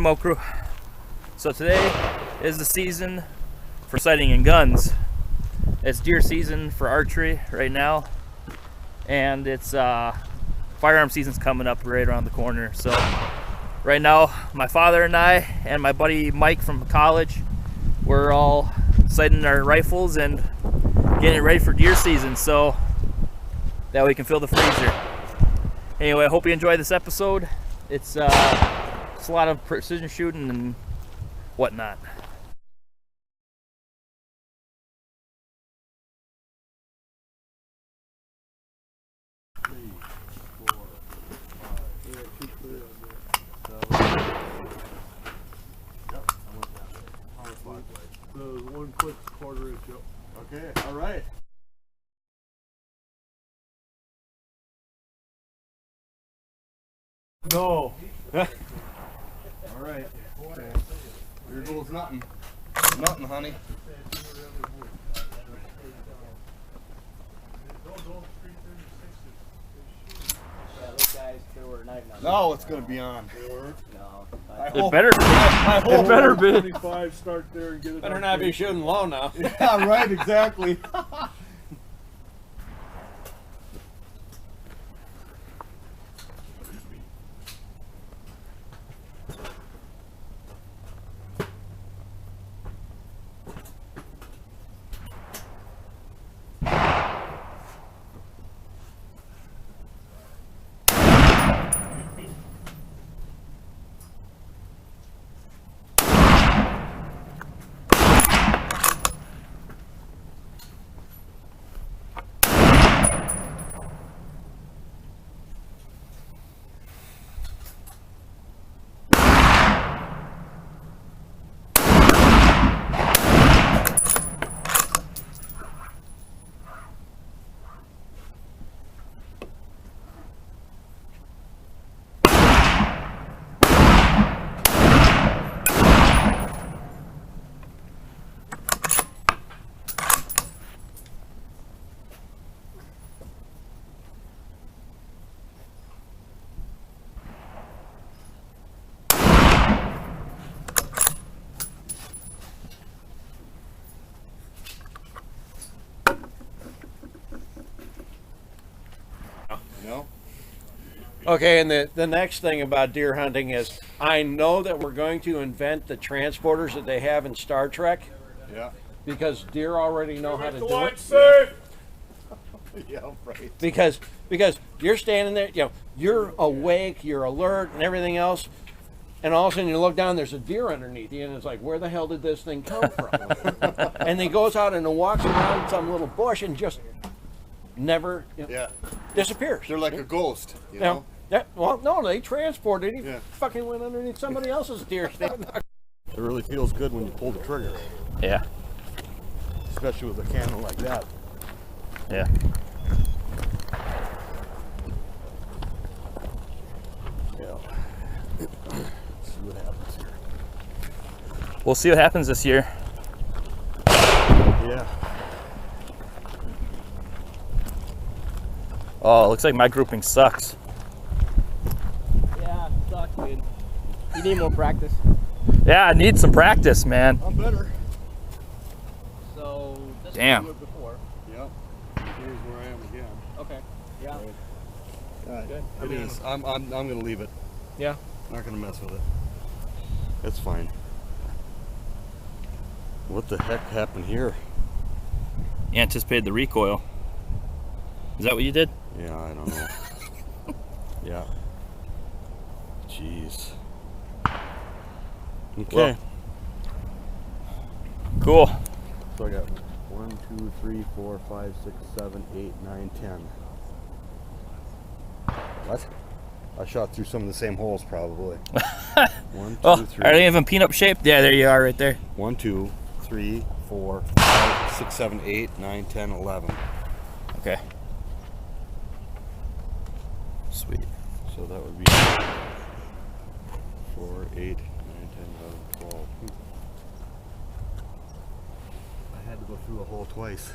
Smoke Crew. So today is the season for sighting and guns. It's deer season for archery right now, and it's firearm season's coming up right around the corner. So right now, my father and I and my buddy Mike from college, we're all sighting our rifles and getting ready for deer season so that we can fill the freezer. Anyway, I hope you enjoy this episode. It's a lot of precision shooting and whatnot. So 1 foot, quarter inch. Okay, all right. No. All right. Okay. Here goes nothing. Nothing, honey. No, it's gonna be on. It better be. I hope It better be. 25, start there and get it. Better not be shooting low now. Yeah, right, exactly. No? Okay, and the next thing about deer hunting is I know that we're going to invent the transporters that they have in Star Trek Yeah. because deer already know how to do it. Safe. Yeah, right. Because you're standing there, you're awake, you're alert, and everything else, and all of a sudden you look down, there's a deer underneath you, and it's like, where the hell did this thing come from? And he goes out and walks around some little bush and just never Yeah. disappears. They're like a ghost, you know? Well, no, they transported him. Yeah. Fucking went underneath somebody else's deer stand. It really feels good when you pull the trigger, Yeah. especially with a cannon like that. Yeah. Yeah. See what happens here. We'll see what happens this year. Yeah. Oh, it looks like my grouping sucks. Yeah, sucks, dude. You need more practice. Yeah, I need some practice, man. I'm better. So, this Damn. was before. Yep. Here's where I am again. Okay. Yeah. Good. It is. I'm gonna leave it. Yeah. Not gonna mess with it. It's fine. What the heck happened here? You anticipated the recoil. Is that what you did? Yeah, I don't know. Yeah. Jeez. Okay. Well. Cool. So I got 1, 2, 3, 4, 5, 6, 7, 8, 9, 10. What? I shot through some of the same holes probably. 1, 2, Oh, 3. are any of them peanut shaped? Yeah, there you are right there. 1, 2, 3, 4, 5, 6, 7, 8, 9, 10, 11. Okay. Sweet. So that would be 4, 8, 9, 10, 11, 12. I had to go through a hole twice.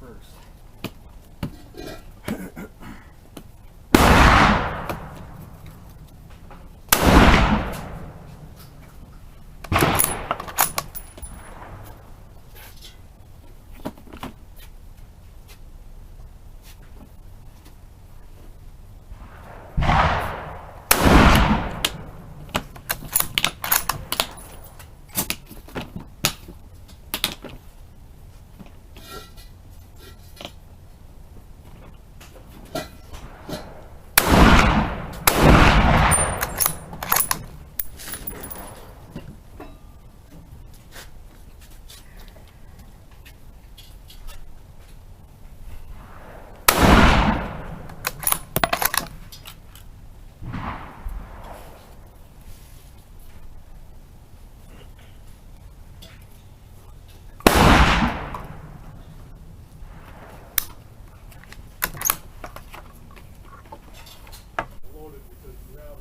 first. Loaded because you have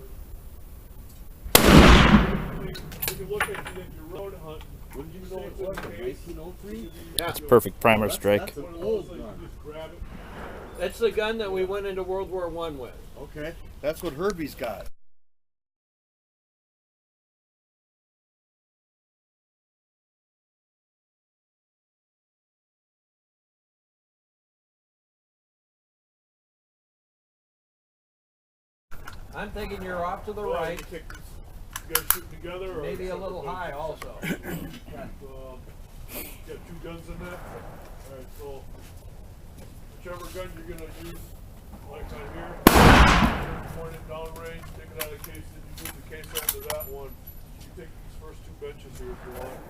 it. You can look at it if you're road hunting. What did you know say it's it was? in the case. 1903? Yeah, It's perfect primer strike. That's an One of those old that you gun. just grab it. that's the gun that we went into World War I with. Okay, that's what Herbie's got. I'm thinking you're off to the Well, right, You take this, you guys shooting together or? maybe a little high also. Got two guns in that? Alright, so whichever gun you're gonna use, like on here, point it down range, take it out of the case, then you move the case over to that one. You take these first two benches here if you want.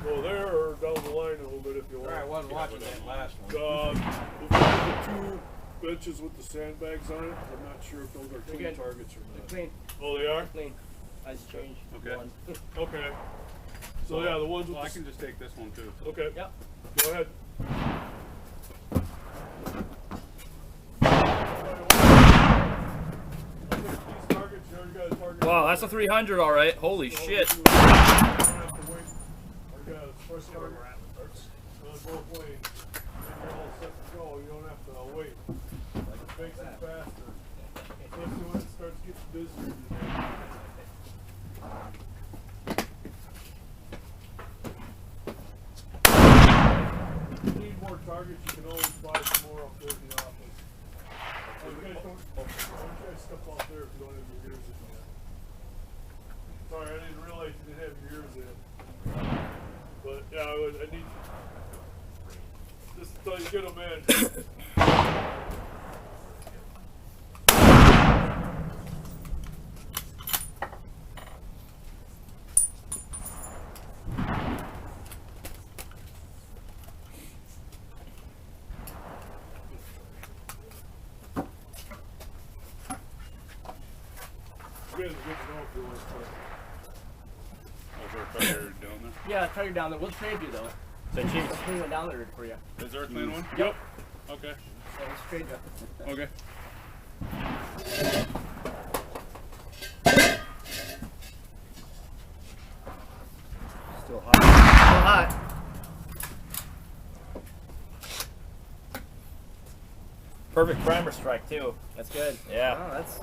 Go there or down the line a little bit if you want. Alright, I wasn't watching that last one. The two benches with the sandbags on it, I'm not sure if those are clean good. targets or not. Clean, Oh, they are? clean. Nice change. Okay. One. Okay. So yeah, the ones with Well, I the can just take this one too. okay. Yep. Go ahead. Wow, that's a 300, all right. Holy shit. Both ways. Then you're all set to go. You don't have to wait. It makes it faster. Especially when it starts getting busier. If you need more targets, you can always buy some more up there in the office. Oh, you guys don't step out there if you don't have your ears in yet. Sorry, I didn't realize you didn't have your ears in. But yeah, I need. Just until you get them in. You guys are good to know if you want to play. Oh, is there a fire down there? Yeah, try your down there. We'll trade you though. So cheap. Clean one down there for you. Is there a clean one? Yep. Okay. So let's trade you. Okay. Still hot. Still hot. Perfect primer strike too. That's good. Yeah. Oh, that's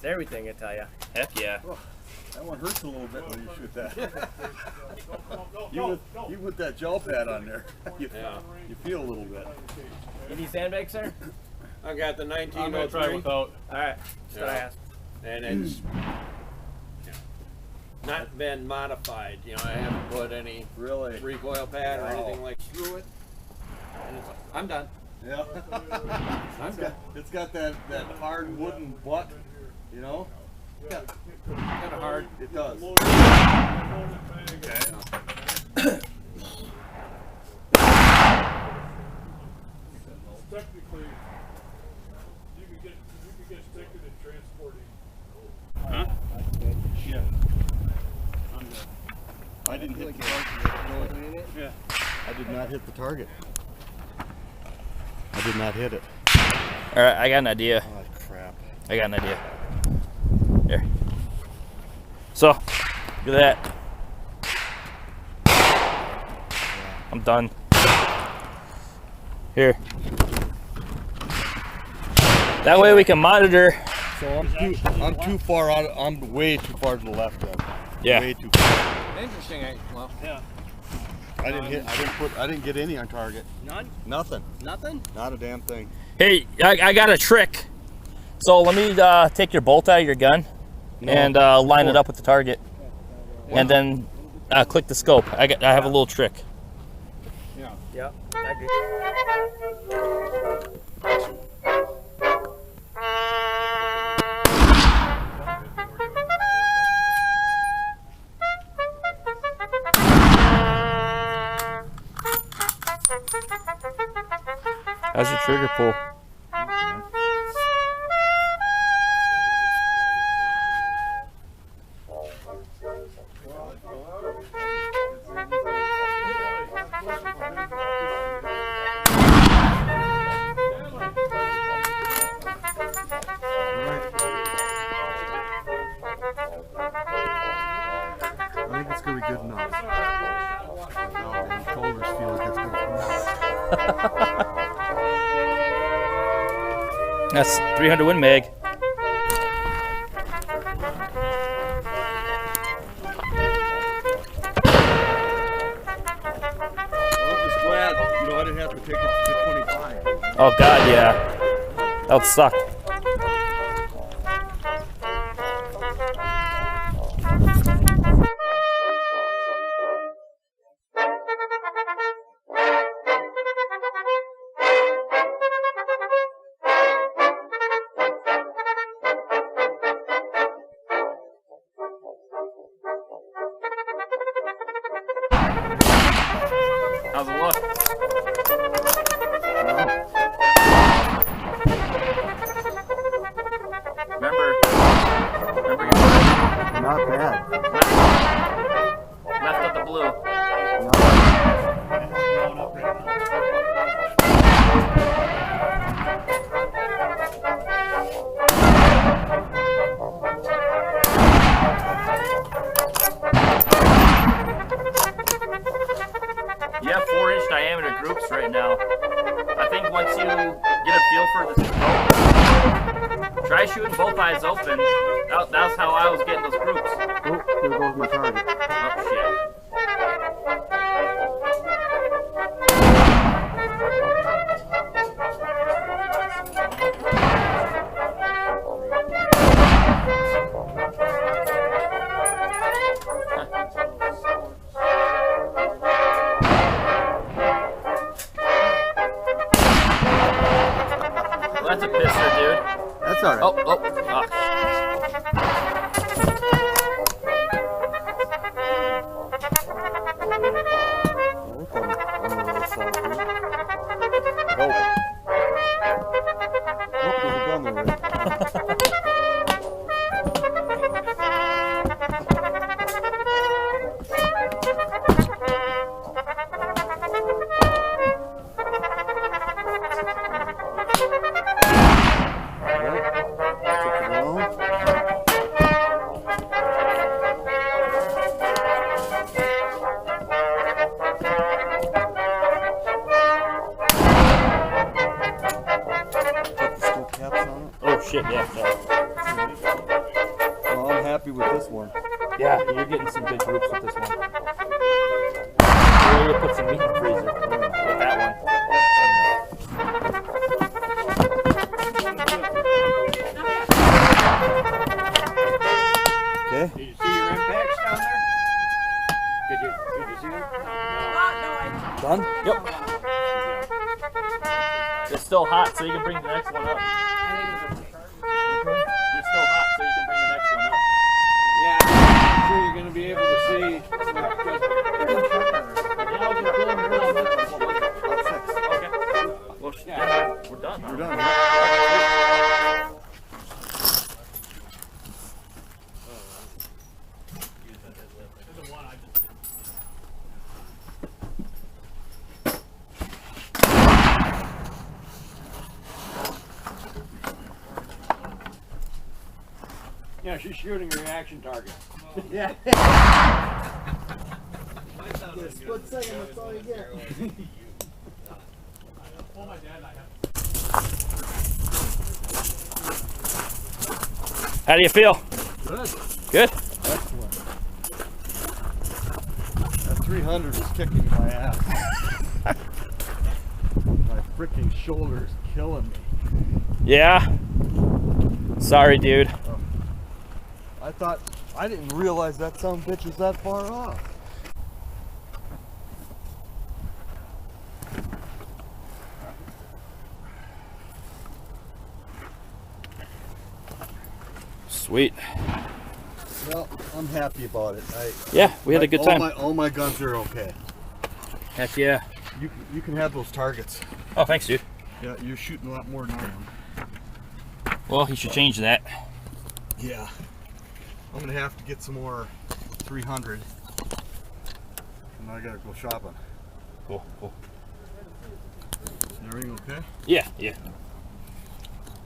everything, I tell you. Heck yeah. That one hurts a little bit when you shoot that. No, You put that gel pad on there. You, Yeah. you feel a little bit. You need sandbags, sir? I got the I'm gonna try 1903, without. All right. That's what I Yeah. asked. and it's not been modified. You know, I haven't put any Really? recoil pad or Wow. anything like through it. And it's, I'm done. Yeah. I'm done. It's got that hard wooden butt, you know? Kind of hard. It does. Technically, you could get sticking and transporting. Huh? Yeah. I'm good. I didn't hit the target. Yeah. I did not hit the target. I did not hit it. All right, I got an idea. Oh, crap. I got an idea. Here. So, look at that. I'm done. Here. That way we can monitor. So I'm too far out. I'm way too far to the left then. Yeah. Way too far. Interesting. Well, Yeah. I didn't get any on target. None? Nothing. Nothing? Not a damn thing. Hey, I got a trick. So let me take your bolt out of your gun and line it up with the target, and then click the scope. I have a little trick. Yeah. I agree. How's your trigger pull? I think it's gonna be good enough. My shoulders feel like it's gonna come out. That's 300 Win Mag. I'm just glad, I didn't have to take it to 25. Oh God, yeah. That would suck. How's it look? Remember Not bad. left of the blue. You have 4-inch diameter groups right now. I think once you get a feel for this scope, try shooting both eyes open. That's how I was getting those groups. Oh, there goes my target. Oh shit. Well, that's a pisser, dude. That's alright. Oh. Oh shit, yeah. Well, I'm happy with this one. Yeah, you're getting some good groups with this one. We're gonna put some meat in the freezer with that one. Okay. did you see your impacts down there? Did you see them? Done? Yep. It's still hot, so you can bring the next one up. It's still hot, so you can bring the next one up. Yeah, I'm sure you're going to be able to see. Well, yeah, we're done. We're done. Yeah. Yeah, she's shooting reaction target. My son get a split second, that's all you get. How do you feel? Good. Good? Excellent. That 300 is kicking my ass. My freaking shoulder is killing me. Yeah. Sorry, dude. I didn't realize that son of a bitch was that far off. Sweet. Well, I'm happy about it. Yeah, we had a good time. All my guns are okay. Heck yeah. You can have those targets. Oh, thanks, dude. Yeah, you're shooting a lot more than I am. Well, you should change that. Yeah. I'm gonna have to get some more 300. And I gotta go shopping. Cool, cool. Everything okay? Yeah, yeah.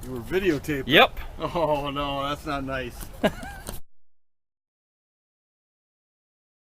You were videotaping. Yep. Oh no, that's not nice.